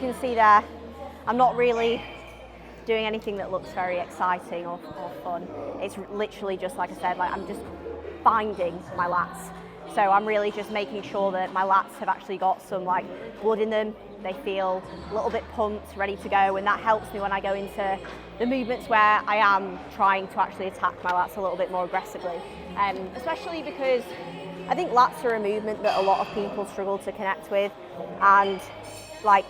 you can see there, I'm not really doing anything that looks very exciting or fun. It's literally just, like I said, like I'm just binding my lats. So I'm really just making sure that my lats have actually got some like blood in them. They feel a little bit pumped, ready to go, and that helps me when I go into the movements where I am trying to actually attack my lats a little bit more aggressively. Especially because I think lats are a movement that a lot of people struggle to connect with, and like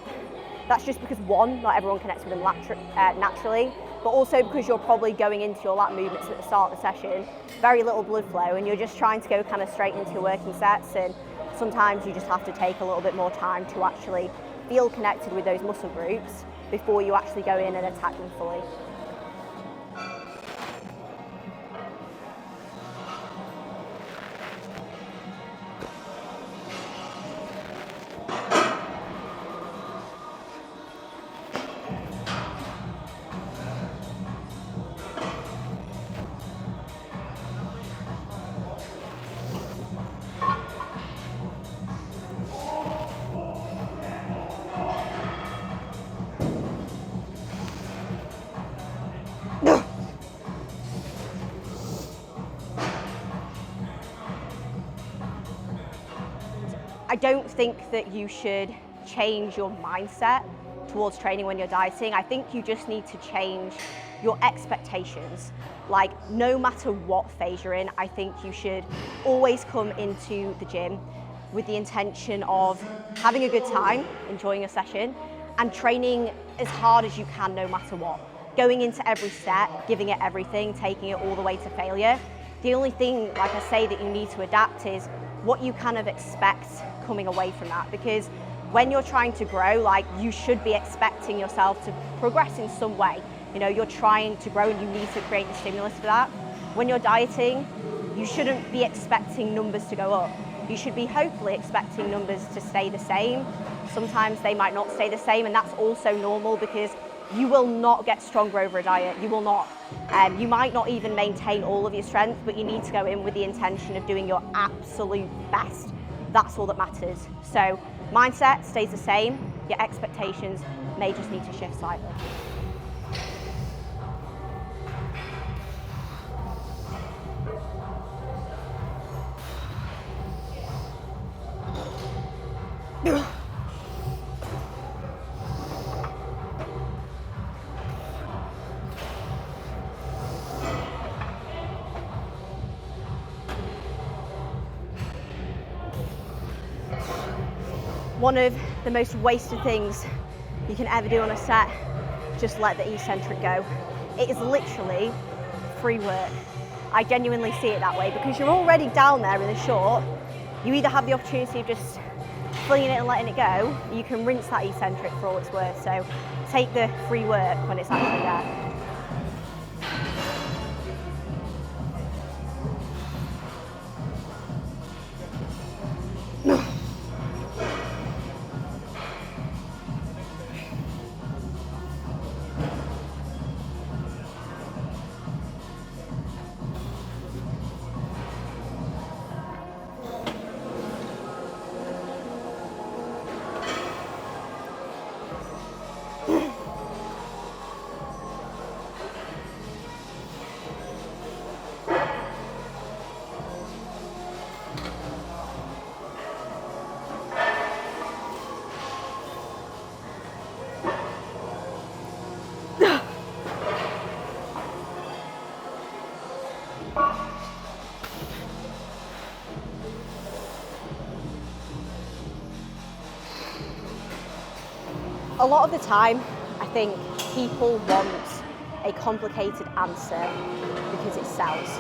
that's just because one, not everyone connects with them naturally, but also because you're probably going into your lat movements at the start of the session, very little blood flow, and you're just trying to go kind of straight into your working sets, and sometimes you just have to take a little bit more time to actually feel connected with those muscle groups before you actually go in and attack them fully. I don't think that you should change your mindset towards training when you're dieting. I think you just need to change your expectations. Like, no matter what phase you're in, I think you should always come into the gym with the intention of having a good time, enjoying a session, and training as hard as you can no matter what. Going into every set, giving it everything, taking it all the way to failure. The only thing, like I say, that you need to adapt is what you kind of expect coming away from that, because when you're trying to grow, like, you should be expecting yourself to progress in some way. You know, you're trying to grow and you need to create the stimulus for that. When you're dieting, you shouldn't be expecting numbers to go up. You should be hopefully expecting numbers to stay the same. Sometimes they might not stay the same, and that's also normal because you will not get stronger over a diet. You will not. You might not even maintain all of your strength, but you need to go in with the intention of doing your absolute best. That's all that matters. So mindset stays the same. Your expectations may just need to shift slightly. One of the most wasted things you can ever do on a set, just let the eccentric go. It is literally free work. I genuinely see it that way because you're already down there in the short. You either have the opportunity of just flinging it and letting it go, or you can rinse that eccentric for all it's worth. So take the free work when it's actually there. A lot of the time, I think people want a complicated answer because it sells.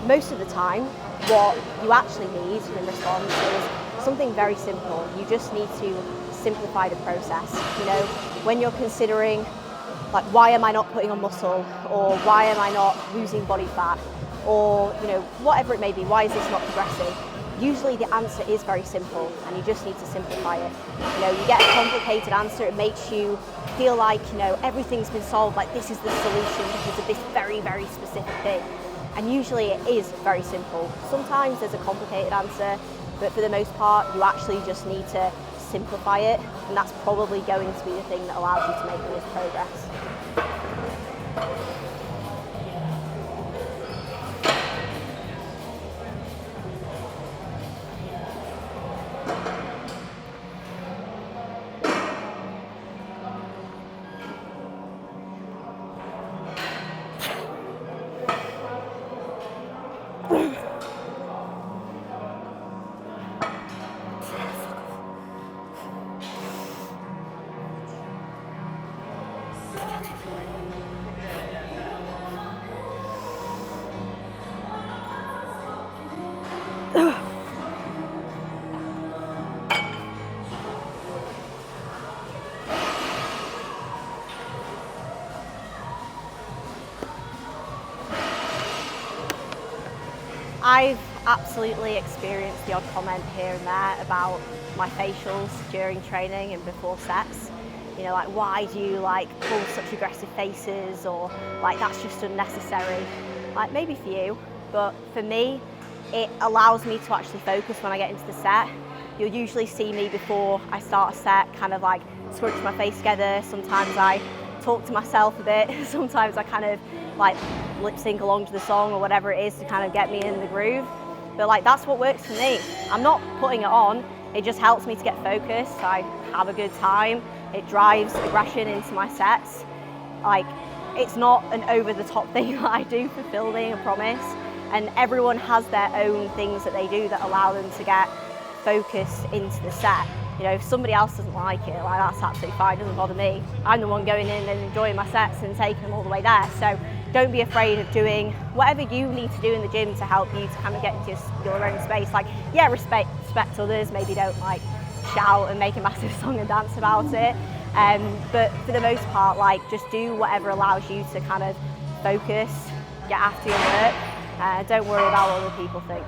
Most of the time, what you actually need in response is something very simple. You just need to simplify the process. You know, when you're considering, like, why am I not putting on muscle, or why am I not losing body fat, or, you know, whatever it may be, why is this not progressing? Usually the answer is very simple, and you just need to simplify it. You know, you get a complicated answer, it makes you feel like, you know, everything's been solved, like this is the solution because of this very, very specific thing. And usually it is very simple. Sometimes there's a complicated answer, but for the most part, you actually just need to simplify it, and that's probably going to be the thing that allows you to make the most progress. I've absolutely experienced the odd comment here and there about my facials during training and before sets. You know, like, why do you like pull such aggressive faces, or like that's just unnecessary. Like, maybe for you, but for me, it allows me to actually focus when I get into the set. You'll usually see me before I start a set kind of like scrunch my face together. Sometimes I talk to myself a bit. Sometimes I kind of like lip sync along to the song or whatever it is to kind of get me in the groove. But like, that's what works for me. I'm not putting it on, it just helps me to get focused. I have a good time. It drives aggression into my sets. Like, it's not an over the top thing that I do for filming, I promise. And everyone has their own things that they do that allow them to get focused into the set. You know, if somebody else doesn't like it, like, that's absolutely fine, it doesn't bother me. I'm the one going in and enjoying my sets and taking them all the way there. So don't be afraid of doing whatever you need to do in the gym to help you to kind of get into your own space. Like, yeah, respect others, maybe don't like shout and make a massive song and dance about it. But for the most part, like, just do whatever allows you to kind of focus, get after your work. Don't worry about what other people think.